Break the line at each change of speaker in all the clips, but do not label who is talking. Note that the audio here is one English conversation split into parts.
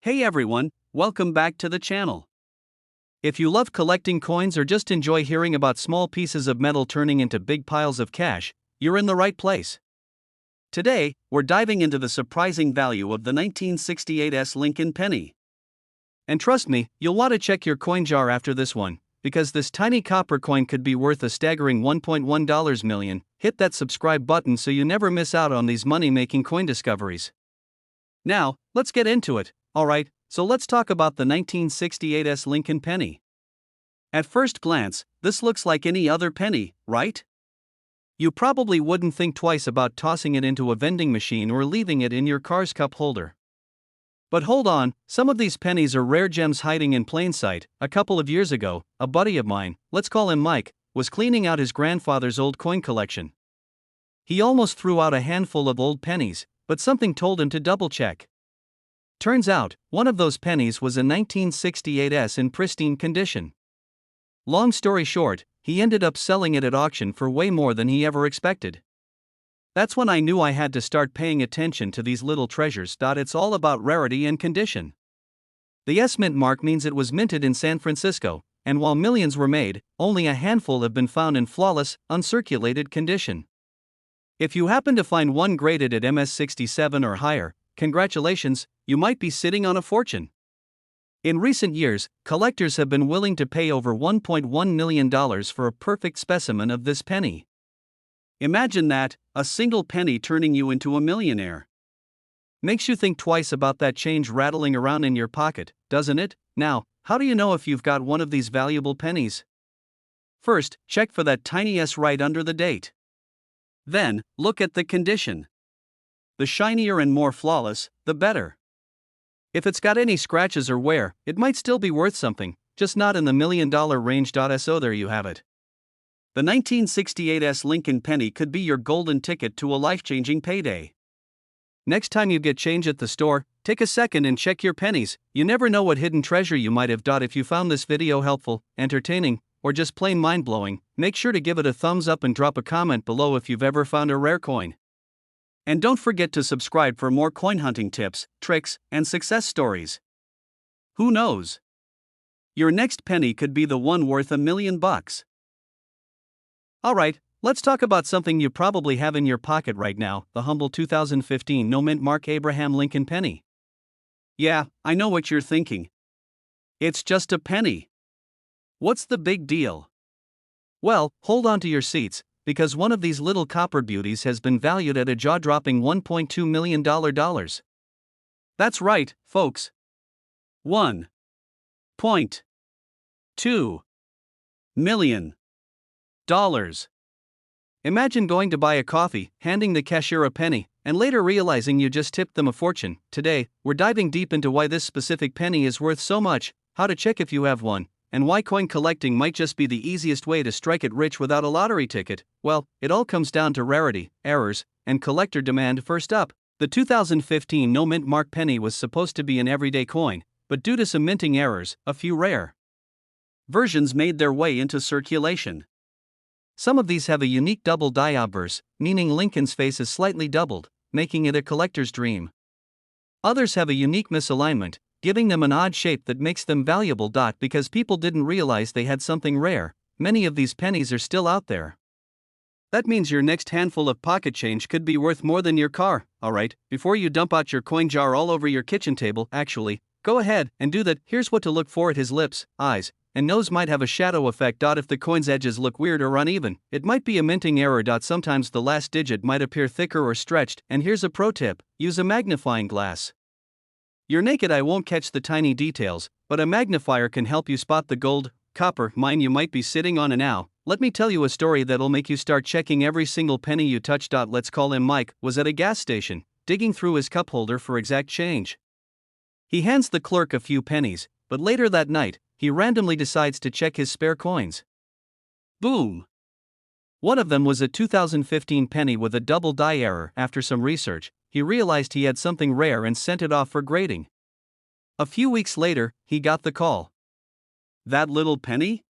Hey everyone, welcome back to the channel. If you love collecting coins or just enjoy hearing about small pieces of metal turning into big piles of cash, you're in the right place. Today, we're diving into the surprising value of the 1968 S Lincoln penny. And trust me, you'll want to check your coin jar after this one, because this tiny copper coin could be worth a staggering $1.1 million. Hit that subscribe button so you never miss out on these money-making coin discoveries. Now, let's get into it. Alright, so let's talk about the 1968 S Lincoln penny. At first glance, this looks like any other penny, right? You probably wouldn't think twice about tossing it into a vending machine or leaving it in your car's cup holder. But hold on, some of these pennies are rare gems hiding in plain sight. A couple of years ago, a buddy of mine, let's call him Mike, was cleaning out his grandfather's old coin collection. He almost threw out a handful of old pennies, but something told him to double-check. Turns out, one of those pennies was a 1968 S in pristine condition. Long story short, he ended up selling it at auction for way more than he ever expected. That's when I knew I had to start paying attention to these little treasures. It's all about rarity and condition. The S mint mark means it was minted in San Francisco, and while millions were made, only a handful have been found in flawless, uncirculated condition. If you happen to find one graded at MS67 or higher, congratulations, you might be sitting on a fortune. In recent years, collectors have been willing to pay over $1.1 million for a perfect specimen of this penny. Imagine that, a single penny turning you into a millionaire. Makes you think twice about that change rattling around in your pocket, doesn't it? Now, how do you know if you've got one of these valuable pennies? First, check for that tiny S right under the date. Then, look at the condition. The shinier and more flawless, the better. If it's got any scratches or wear, it might still be worth something, just not in the $1 million range. So there you have it. The 1968 S Lincoln penny could be your golden ticket to a life-changing payday. Next time you get change at the store, take a second and check your pennies. You never know what hidden treasure you might have. If you found this video helpful, entertaining, or just plain mind-blowing, make sure to give it a thumbs up and drop a comment below if you've ever found a rare coin. And don't forget to subscribe for more coin hunting tips, tricks, and success stories. Who knows? Your next penny could be the one worth $1 million. Alright, let's talk about something you probably have in your pocket right now, the humble 2015 no mint mark Abraham Lincoln penny. Yeah, I know what you're thinking. It's just a penny. What's the big deal? Well, hold on to your seats, because one of these little copper beauties has been valued at a jaw-dropping $1.2 million. That's right, folks. $1.2 million. Imagine going to buy a coffee, handing the cashier a penny, and later realizing you just tipped them a fortune. Today, we're diving deep into why this specific penny is worth so much, how to check if you have one, and why coin collecting might just be the easiest way to strike it rich without a lottery ticket. Well, it all comes down to rarity, errors, and collector demand. First up, the 2015 no mint mark penny was supposed to be an everyday coin, but due to some minting errors, a few rare versions made their way into circulation. Some of these have a unique double die obverse, meaning Lincoln's face is slightly doubled, making it a collector's dream. Others have a unique misalignment, giving them an odd shape that makes them valuable. Because people didn't realize they had something rare, many of these pennies are still out there. That means your next handful of pocket change could be worth more than your car. Alright, before you dump out your coin jar all over your kitchen table, actually, go ahead and do that. Here's what to look for. His lips, eyes, and nose might have a shadow effect. If the coin's edges look weird or uneven, it might be a minting error. Sometimes the last digit might appear thicker or stretched, and here's a pro tip: use a magnifying glass. Your naked eye won't catch the tiny details, but a magnifier can help you spot the gold, copper mine you might be sitting on. And now, let me tell you a story that'll make you start checking every single penny you touch. Let's call him Mike, was at a gas station, digging through his cup holder for exact change. He hands the clerk a few pennies, but later that night, he randomly decides to check his spare coins. Boom! One of them was a 2015 penny with a double die error. After some research, he realized he had something rare and sent it off for grading. A few weeks later, he got the call. That little penny?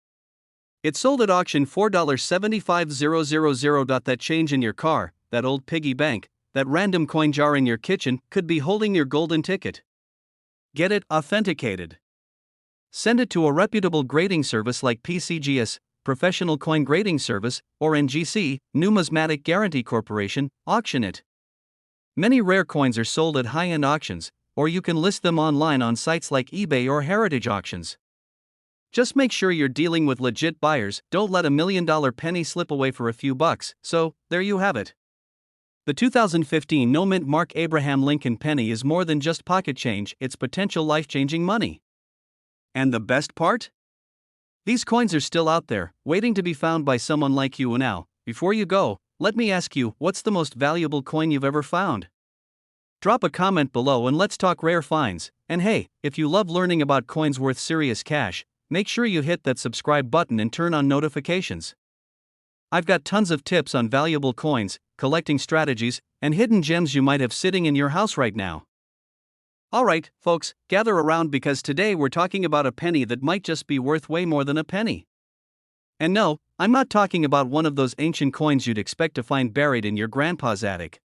It sold at auction $4.75000. That change in your car, that old piggy bank, that random coin jar in your kitchen could be holding your golden ticket. Get it authenticated. Send it to a reputable grading service like PCGS, Professional Coin Grading Service, or NGC, Numismatic Guarantee Corporation. Auction it. Many rare coins are sold at high-end auctions, or you can list them online on sites like eBay or Heritage Auctions. Just make sure you're dealing with legit buyers. Don't let $1 million penny slip away for a few bucks. So, there you have it. The 2015 no-mint Mark Abraham Lincoln penny is more than just pocket change, it's potential life-changing money. And the best part? These coins are still out there, waiting to be found by someone like you. Now, before you go, let me ask you, what's the most valuable coin you've ever found? Drop a comment below and let's talk rare finds. And hey, if you love learning about coins worth serious cash, make sure you hit that subscribe button and turn on notifications. I've got tons of tips on valuable coins, collecting strategies, and hidden gems you might have sitting in your house right now. Alright, folks, gather around because today we're talking about a penny that might just be worth way more than a penny. And no, I'm not talking about one of those ancient coins you'd expect to find buried in your grandpa's attic.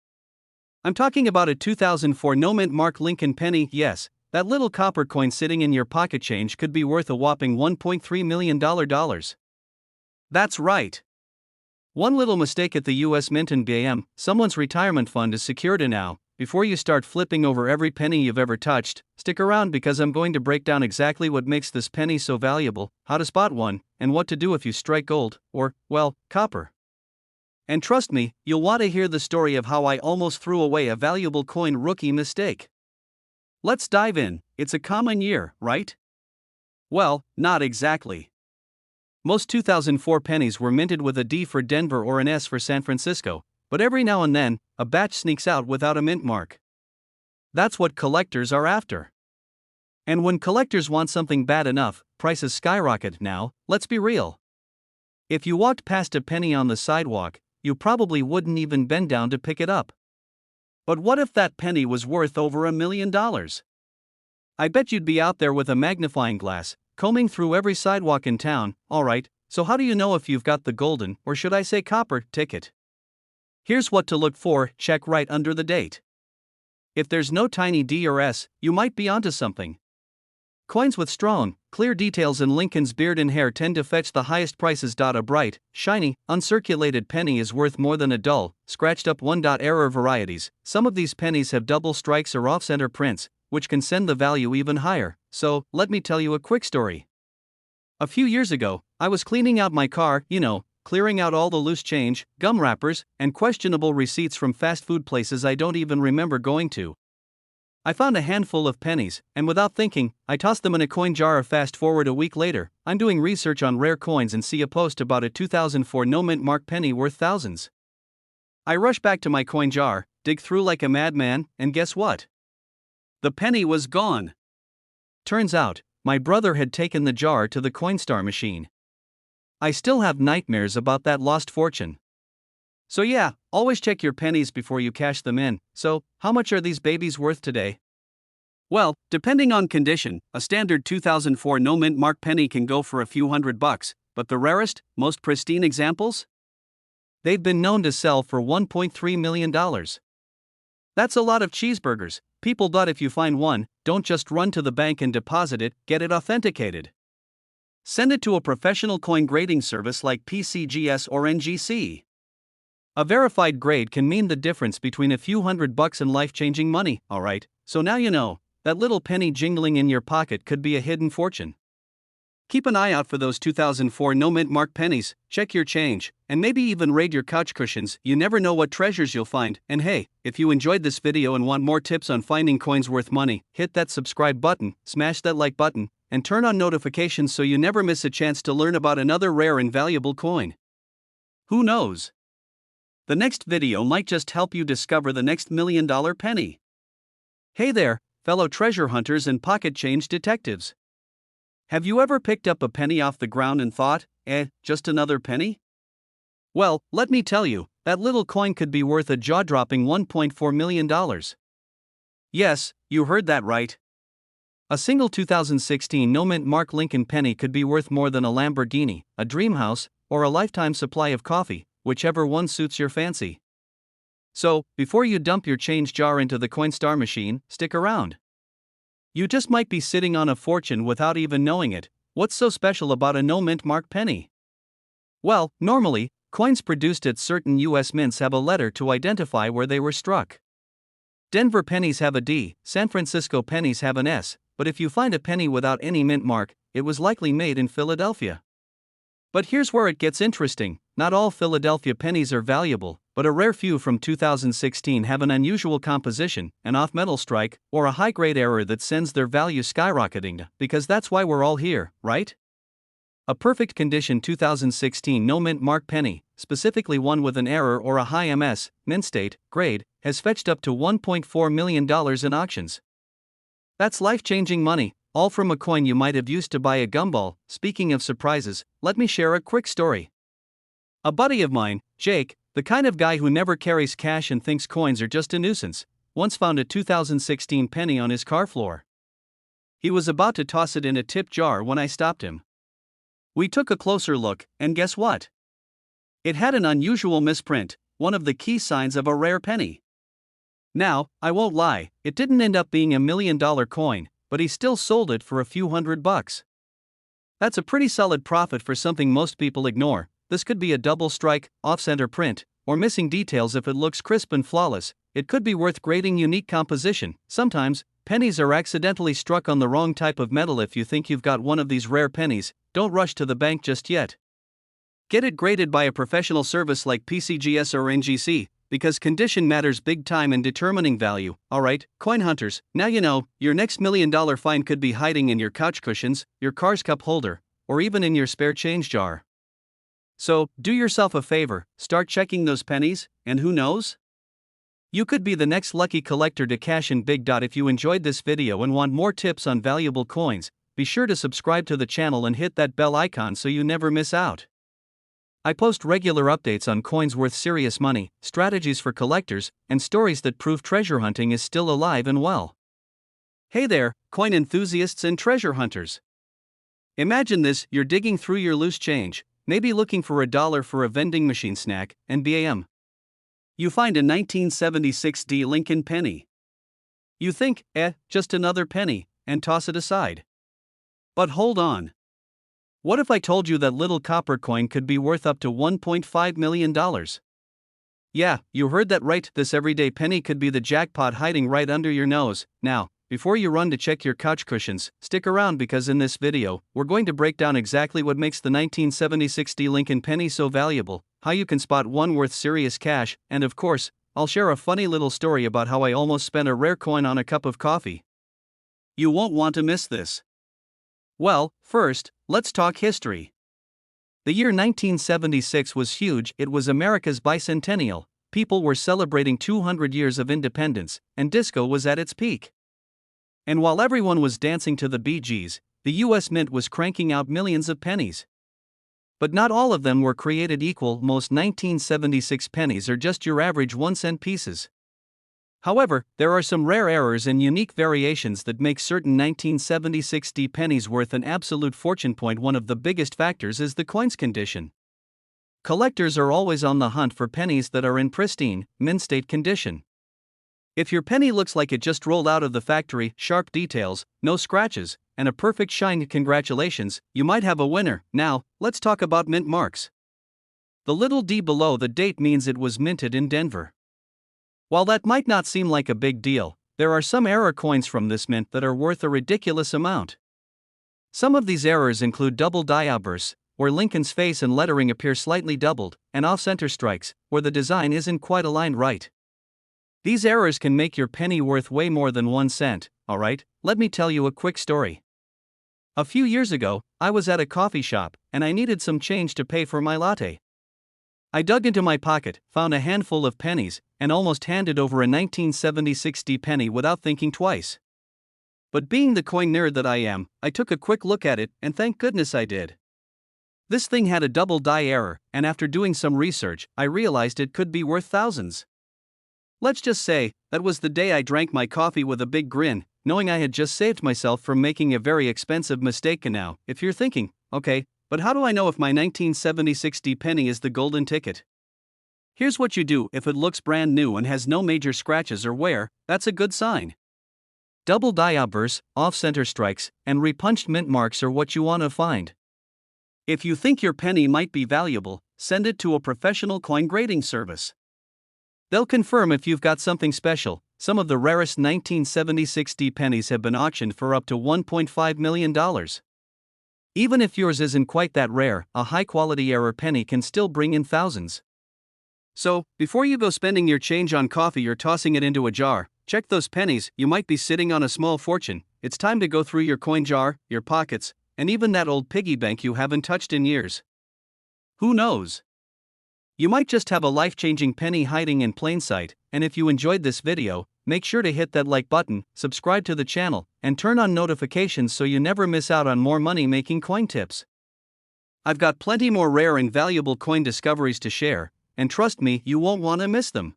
I'm talking about a 2004 no-mint Mark Lincoln penny. Yes, that little copper coin sitting in your pocket change could be worth a whopping $1.3 million. That's right. One little mistake at the US Mint and BAM, someone's retirement fund is secured. And now, before you start flipping over every penny you've ever touched, stick around because I'm going to break down exactly what makes this penny so valuable, how to spot one, and what to do if you strike gold, or, well, copper. And trust me, you'll want to hear the story of how I almost threw away a valuable coin. Rookie mistake. Let's dive in. It's a common year, right? Well, not exactly. Most 2004 pennies were minted with a D for Denver or an S for San Francisco, but every now and then, a batch sneaks out without a mint mark. That's what collectors are after. And when collectors want something bad enough, prices skyrocket. Now, let's be real. If you walked past a penny on the sidewalk, you probably wouldn't even bend down to pick it up. But what if that penny was worth over $1 million? I bet you'd be out there with a magnifying glass, combing through every sidewalk in town. Alright, so how do you know if you've got the golden, or should I say copper, ticket? Here's what to look for. Check right under the date. If there's no tiny D or S, you might be onto something. Coins with strong, clear details in Lincoln's beard and hair tend to fetch the highest prices. A bright, shiny, uncirculated penny is worth more than a dull, scratched up one. Error varieties. Some of these pennies have double strikes or off-center prints, which can send the value even higher. So, let me tell you a quick story. A few years ago, I was cleaning out my car, clearing out all the loose change, gum wrappers, and questionable receipts from fast food places I don't even remember going to. I found a handful of pennies, and without thinking, I tossed them in a coin jar. Fast forward a week later, I'm doing research on rare coins and see a post about a 2004 no-mint Mark penny worth thousands. I rush back to my coin jar, dig through like a madman, and guess what? The penny was gone. Turns out, my brother had taken the jar to the Coinstar machine. I still have nightmares about that lost fortune. So yeah, always check your pennies before you cash them in. So, how much are these babies worth today? Well, depending on condition, a standard 2004 no-mint Mark penny can go for a few $100, but the rarest, most pristine examples? They've been known to sell for $1.3 million. That's a lot of cheeseburgers. People. If you find one, don't just run to the bank and deposit it, get it authenticated. Send it to a professional coin grading service like PCGS or NGC. A verified grade can mean the difference between a few $100 and life-changing money. Alright, so now you know, that little penny jingling in your pocket could be a hidden fortune. Keep an eye out for those 2004 no-mint Mark pennies, check your change, and maybe even raid your couch cushions. You never know what treasures you'll find. And hey, if you enjoyed this video and want more tips on finding coins worth money, hit that subscribe button, smash that like button, and turn on notifications so you never miss a chance to learn about another rare and valuable coin. Who knows? The next video might just help you discover the next $1 million penny. Hey there, fellow treasure hunters and pocket change detectives. Have you ever picked up a penny off the ground and thought, just another penny? Well, let me tell you, that little coin could be worth a jaw-dropping $1.4 million. Yes, you heard that right. A single 2016 no-mint Mark Lincoln penny could be worth more than a Lamborghini, a dream house, or a lifetime supply of coffee, whichever one suits your fancy. So, before you dump your change jar into the Coinstar machine, stick around. You just might be sitting on a fortune without even knowing it. What's so special about a no-mint mark penny? Well, normally, coins produced at certain US mints have a letter to identify where they were struck. Denver pennies have a D, San Francisco pennies have an S, but if you find a penny without any mint mark, it was likely made in Philadelphia. But here's where it gets interesting. Not all Philadelphia pennies are valuable, but a rare few from 2016 have an unusual composition, an off-metal strike, or a high-grade error that sends their value skyrocketing, because that's why we're all here, right? A perfect condition 2016 no-mint mark penny, specifically one with an error or a high MS, mint state, grade, has fetched up to $1.4 million in auctions. That's life-changing money, all from a coin you might have used to buy a gumball. Speaking of surprises, let me share a quick story. A buddy of mine, Jake, the kind of guy who never carries cash and thinks coins are just a nuisance, once found a 2016 penny on his car floor. He was about to toss it in a tip jar when I stopped him. We took a closer look, and guess what? It had an unusual misprint, one of the key signs of a rare penny. Now, I won't lie, it didn't end up being $1 million coin, but he still sold it for a few $100. That's a pretty solid profit for something most people ignore. This could be a double strike, off-center print, or missing details. If it looks crisp and flawless, it could be worth grading unique composition. Sometimes, pennies are accidentally struck on the wrong type of metal. If you think you've got one of these rare pennies, don't rush to the bank just yet. Get it graded by a professional service like PCGS or NGC, because condition matters big time in determining value. Alright, coin hunters, now you know, your next $1 million find could be hiding in your couch cushions, your car's cup holder, or even in your spare change jar. So, do yourself a favor, start checking those pennies, and who knows? You could be the next lucky collector to cash in big. If you enjoyed this video and want more tips on valuable coins, be sure to subscribe to the channel and hit that bell icon so you never miss out. I post regular updates on coins worth serious money, strategies for collectors, and stories that prove treasure hunting is still alive and well. Hey there, coin enthusiasts and treasure hunters. Imagine this: you're digging through your loose change, maybe looking for $1 for a vending machine snack, and bam! You find a 1976 D Lincoln penny. You think, just another penny, and toss it aside. But hold on. What if I told you that little copper coin could be worth up to $1.5 million? Yeah, you heard that right, this everyday penny could be the jackpot hiding right under your nose. Now, before you run to check your couch cushions, stick around, because in this video, we're going to break down exactly what makes the 1976 D Lincoln penny so valuable, how you can spot one worth serious cash, and of course, I'll share a funny little story about how I almost spent a rare coin on a cup of coffee. You won't want to miss this. Well, first, let's talk history. The year 1976 was huge. It was America's bicentennial. People were celebrating 200 years of independence, and disco was at its peak. And while everyone was dancing to the Bee Gees, the US Mint was cranking out millions of pennies. But not all of them were created equal. Most 1976 pennies are just your average 1-cent pieces. However, there are some rare errors and unique variations that make certain 1976 D pennies worth an absolute fortune. One of the biggest factors is the coin's condition. Collectors are always on the hunt for pennies that are in pristine, mint state condition. If your penny looks like it just rolled out of the factory, sharp details, no scratches, and a perfect shine, congratulations, you might have a winner. Now, let's talk about mint marks. The little d below the date means it was minted in Denver. While that might not seem like a big deal, there are some error coins from this mint that are worth a ridiculous amount. Some of these errors include double die outbursts, where Lincoln's face and lettering appear slightly doubled, and off-center strikes, where the design isn't quite aligned right. These errors can make your penny worth way more than 1 cent. Alright, let me tell you a quick story. A few years ago, I was at a coffee shop, and I needed some change to pay for my latte. I dug into my pocket, found a handful of pennies, and almost handed over a 1976 D penny without thinking twice. But being the coin nerd that I am, I took a quick look at it, and thank goodness I did. This thing had a double die error, and after doing some research, I realized it could be worth thousands. Let's just say, that was the day I drank my coffee with a big grin, knowing I had just saved myself from making a very expensive mistake. And now, if you're thinking, okay, but how do I know if my 1976 D penny is the golden ticket? Here's what you do: if it looks brand new and has no major scratches or wear, that's a good sign. Double die obverse, off-center strikes, and repunched mint marks are what you want to find. If you think your penny might be valuable, send it to a professional coin grading service. They'll confirm if you've got something special. Some of the rarest 1976 D pennies have been auctioned for up to $1.5 million. Even if yours isn't quite that rare, a high-quality error penny can still bring in thousands. So, before you go spending your change on coffee or tossing it into a jar, check those pennies. You might be sitting on a small fortune. It's time to go through your coin jar, your pockets, and even that old piggy bank you haven't touched in years. Who knows? You might just have a life-changing penny hiding in plain sight, and if you enjoyed this video, make sure to hit that like button, subscribe to the channel, and turn on notifications so you never miss out on more money-making coin tips. I've got plenty more rare and valuable coin discoveries to share, and trust me, you won't want to miss them.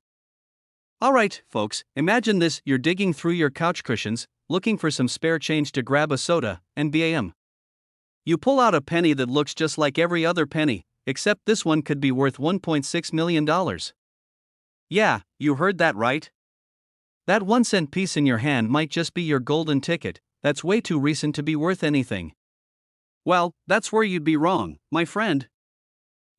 Alright, folks, imagine this: you're digging through your couch cushions, looking for some spare change to grab a soda, and bam! You pull out a penny that looks just like every other penny, except this one could be worth $1.6 million. Yeah, you heard that right. That 1-cent piece in your hand might just be your golden ticket. That's way too recent to be worth anything. Well, that's where you'd be wrong, my friend.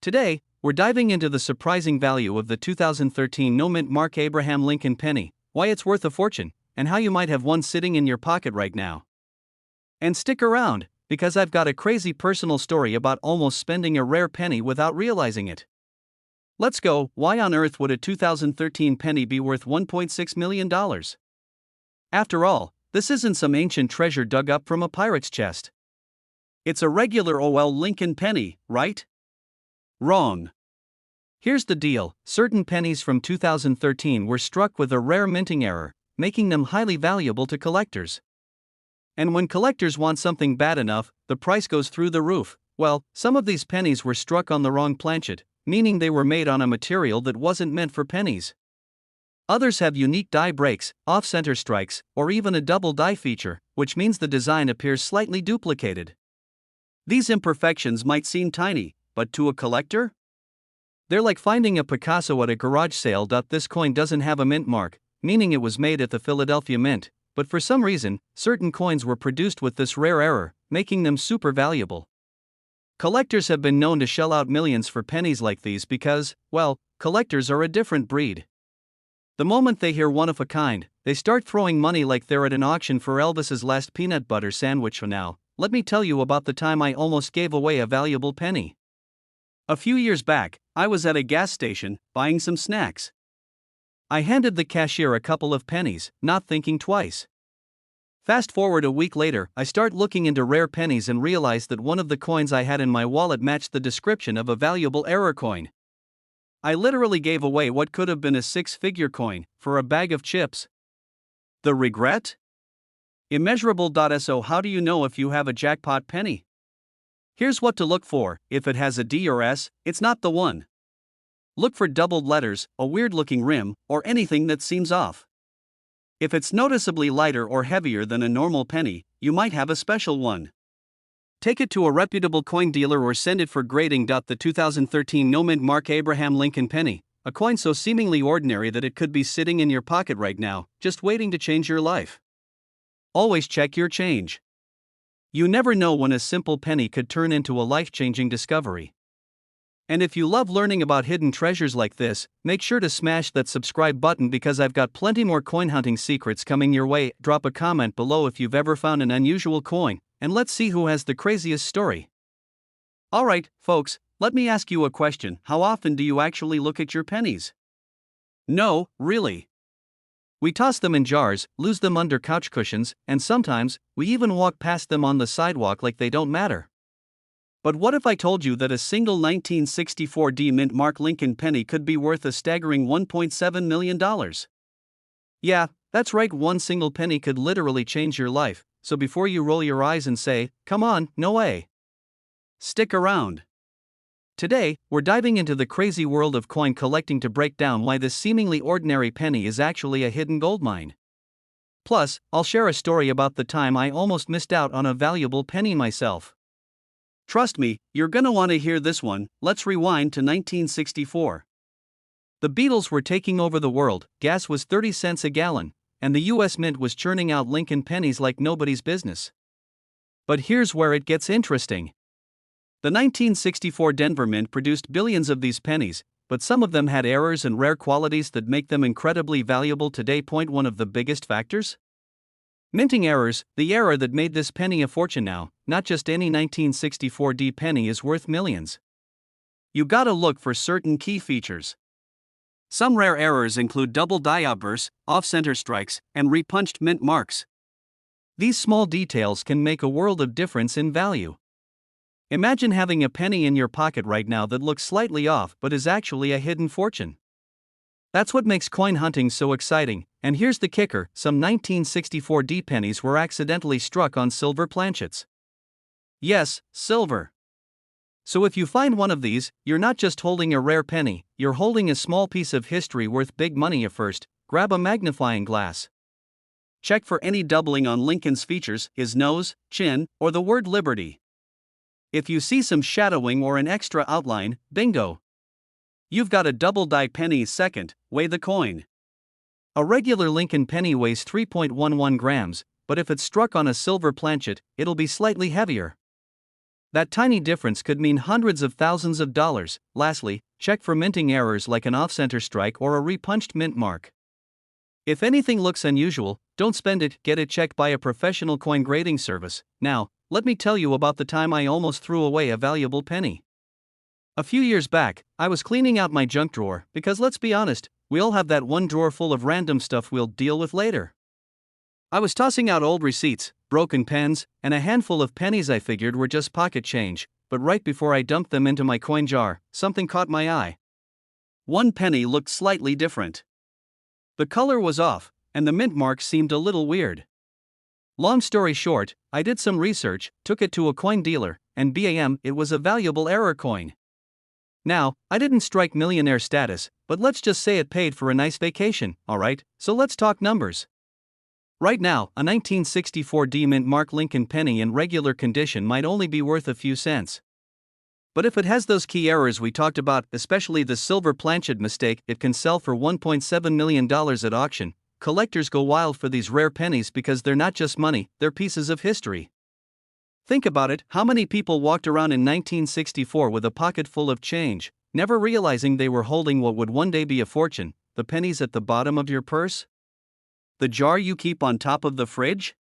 Today, we're diving into the surprising value of the 2013 no-mint Mark Abraham Lincoln penny, why it's worth a fortune, and how you might have one sitting in your pocket right now. And stick around, because I've got a crazy personal story about almost spending a rare penny without realizing it. Let's go. Why on earth would a 2013 penny be worth $1.6 million? After all, this isn't some ancient treasure dug up from a pirate's chest. It's a regular OL Lincoln penny, right? Wrong. Here's the deal: certain pennies from 2013 were struck with a rare minting error, making them highly valuable to collectors. And when collectors want something bad enough, the price goes through the roof. Well, some of these pennies were struck on the wrong planchet, meaning they were made on a material that wasn't meant for pennies. Others have unique die breaks, off-center strikes, or even a double die feature, which means the design appears slightly duplicated. These imperfections might seem tiny, but to a collector? They're like finding a Picasso at a garage sale. This coin doesn't have a mint mark, meaning it was made at the Philadelphia Mint, but for some reason, certain coins were produced with this rare error, making them super valuable. Collectors have been known to shell out millions for pennies like these because, well, collectors are a different breed. The moment they hear one of a kind, they start throwing money like they're at an auction for Elvis's last peanut butter sandwich. For now, let me tell you about the time I almost gave away a valuable penny. A few years back, I was at a gas station, buying some snacks. I handed the cashier a couple of pennies, not thinking twice. Fast forward a week later, I start looking into rare pennies and realize that one of the coins I had in my wallet matched the description of a valuable error coin. I literally gave away what could have been a 6-figure coin for a bag of chips. The regret? Immeasurable. So how do you know if you have a jackpot penny? Here's what to look for: if it has a D or S, it's not the one. Look for doubled letters, a weird-looking rim, or anything that seems off. If it's noticeably lighter or heavier than a normal penny, you might have a special one. Take it to a reputable coin dealer or send it for grading. The 2013 no-mint Mark Abraham Lincoln penny, a coin so seemingly ordinary that it could be sitting in your pocket right now, just waiting to change your life. Always check your change. You never know when a simple penny could turn into a life-changing discovery. And if you love learning about hidden treasures like this, make sure to smash that subscribe button because I've got plenty more coin hunting secrets coming your way. Drop a comment below if you've ever found an unusual coin, and let's see who has the craziest story. Alright, folks, let me ask you a question: how often do you actually look at your pennies? No, really. We toss them in jars, lose them under couch cushions, and sometimes, we even walk past them on the sidewalk like they don't matter. But what if I told you that a single 1964 D mint Mark Lincoln penny could be worth a staggering $1.7 million? Yeah, that's right, one single penny could literally change your life, so before you roll your eyes and say, "Come on, no way," stick around. Today, we're diving into the crazy world of coin collecting to break down why this seemingly ordinary penny is actually a hidden goldmine. Plus, I'll share a story about the time I almost missed out on a valuable penny myself. Trust me, you're gonna want to hear this one. Let's rewind to 1964. The Beatles were taking over the world, gas was 30 cents a gallon, and the US Mint was churning out Lincoln pennies like nobody's business. But here's where it gets interesting. The 1964 Denver Mint produced billions of these pennies, but some of them had errors and rare qualities that make them incredibly valuable today. One of the biggest factors? Minting errors, the error that made this penny a fortune now. Not just any 1964 penny is worth millions. You gotta look for certain key features. Some rare errors include double die outbursts, off-center strikes, and repunched mint marks. These small details can make a world of difference in value. Imagine having a penny in your pocket right now that looks slightly off but is actually a hidden fortune. That's what makes coin hunting so exciting, and here's the kicker: some 1964 pennies were accidentally struck on silver planchets. Yes, silver. So if you find one of these, you're not just holding a rare penny, you're holding a small piece of history worth big money. First, grab a magnifying glass. Check for any doubling on Lincoln's features, his nose, chin, or the word liberty. If you see some shadowing or an extra outline, bingo! You've got a double die penny. Second, weigh the coin. A regular Lincoln penny weighs 3.11 grams, but if it's struck on a silver planchet, it'll be slightly heavier. That tiny difference could mean hundreds of thousands of dollars. Lastly, check for minting errors like an off-center strike or a repunched mint mark. If anything looks unusual, don't spend it, get it checked by a professional coin grading service. Now, let me tell you about the time I almost threw away a valuable penny. A few years back, I was cleaning out my junk drawer, because let's be honest, we all have that one drawer full of random stuff we'll deal with later. I was tossing out old receipts, broken pens, and a handful of pennies I figured were just pocket change, but right before I dumped them into my coin jar, something caught my eye. One penny looked slightly different. The color was off, and the mint mark seemed a little weird. Long story short, I did some research, took it to a coin dealer, and bam, it was a valuable error coin. Now, I didn't strike millionaire status, but let's just say it paid for a nice vacation, alright? So let's talk numbers. Right now, a 1964 mint mark Lincoln penny in regular condition might only be worth a few cents. But if it has those key errors we talked about, especially the silver planchet mistake, it can sell for $1.7 million at auction. Collectors go wild for these rare pennies because they're not just money, they're pieces of history. Think about it, how many people walked around in 1964 with a pocket full of change, never realizing they were holding what would one day be a fortune? The pennies at the bottom of your purse? The jar you keep on top of the fridge?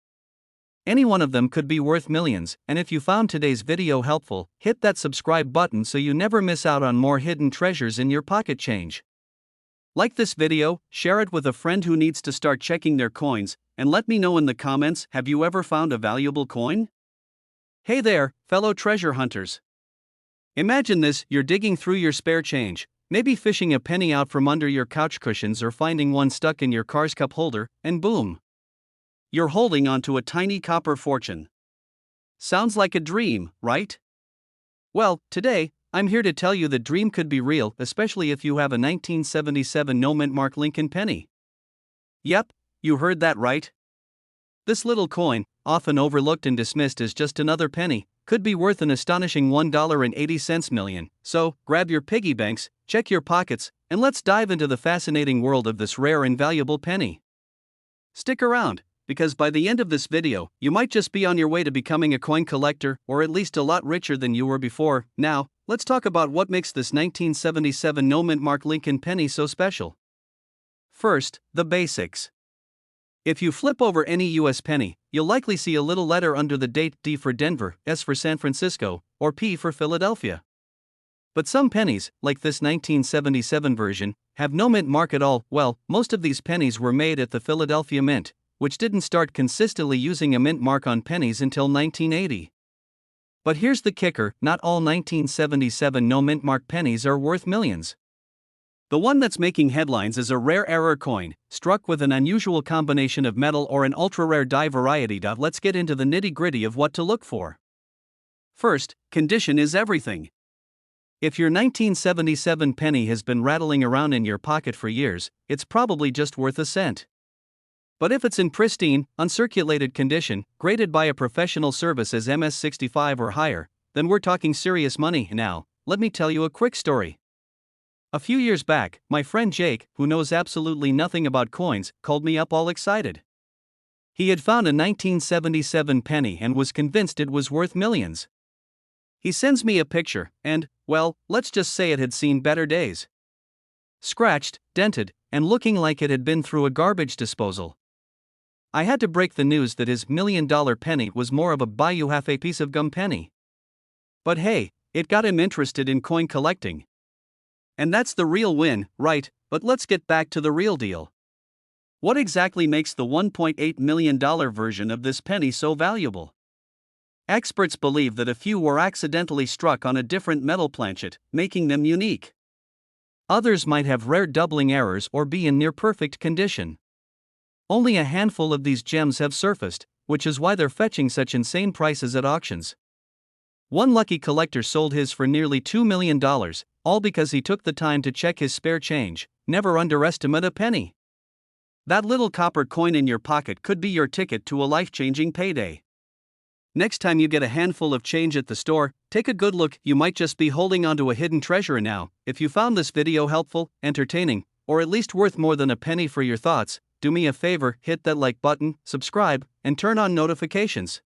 Any one of them could be worth millions, and if you found today's video helpful, hit that subscribe button so you never miss out on more hidden treasures in your pocket change. Like this video, share it with a friend who needs to start checking their coins, and let me know in the comments, have you ever found a valuable coin? Hey there, fellow treasure hunters. Imagine this: you're digging through your spare change, maybe fishing a penny out from under your couch cushions or finding one stuck in your car's cup holder, and boom! You're holding onto a tiny copper fortune. Sounds like a dream, right? Well, today, I'm here to tell you the dream could be real, especially if you have a 1977 no-mint mark Lincoln penny. Yep, you heard that right. This little coin, often overlooked and dismissed as just another penny, could be worth an astonishing $1.80 million. So, grab your piggy banks, check your pockets, and let's dive into the fascinating world of this rare and valuable penny. Stick around, because by the end of this video, you might just be on your way to becoming a coin collector, or at least a lot richer than you were before. Now, let's talk about what makes this 1977 no-mint mark Lincoln penny so special. First, the basics. If you flip over any US penny, you'll likely see a little letter under the date: D for Denver, S for San Francisco, or P for Philadelphia. But some pennies, like this 1977 version, have no mint mark at all. Well, most of these pennies were made at the Philadelphia Mint, which didn't start consistently using a mint mark on pennies until 1980. But here's the kicker: not all 1977 no mint mark pennies are worth millions. The one that's making headlines is a rare error coin, struck with an unusual combination of metal or an ultra-rare die variety. Let's get into the nitty-gritty of what to look for. First, condition is everything. If your 1977 penny has been rattling around in your pocket for years, it's probably just worth a cent. But if it's in pristine, uncirculated condition, graded by a professional service as MS65 or higher, then we're talking serious money. Now, let me tell you a quick story. A few years back, my friend Jake, who knows absolutely nothing about coins, called me up all excited. He had found a 1977 penny and was convinced it was worth millions. He sends me a picture, and, well, let's just say it had seen better days. Scratched, dented, and looking like it had been through a garbage disposal. I had to break the news that his $1 million penny was more of a buy you half a piece of gum penny. But hey, it got him interested in coin collecting. And that's the real win, right? But let's get back to the real deal. What exactly makes the $1.8 million version of this penny so valuable? Experts believe that a few were accidentally struck on a different metal planchet, making them unique. Others might have rare doubling errors or be in near-perfect condition. Only a handful of these gems have surfaced, which is why they're fetching such insane prices at auctions. One lucky collector sold his for nearly $2 million, all because he took the time to check his spare change. Never underestimate a penny. That little copper coin in your pocket could be your ticket to a life-changing payday. Next time you get a handful of change at the store, take a good look. You might just be holding onto a hidden treasure now. If you found this video helpful, entertaining, or at least worth more than a penny for your thoughts, do me a favor, hit that like button, subscribe, and turn on notifications.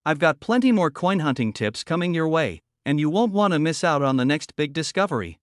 I've got plenty more coin hunting tips coming your way, and you won't want to miss out on the next big discovery.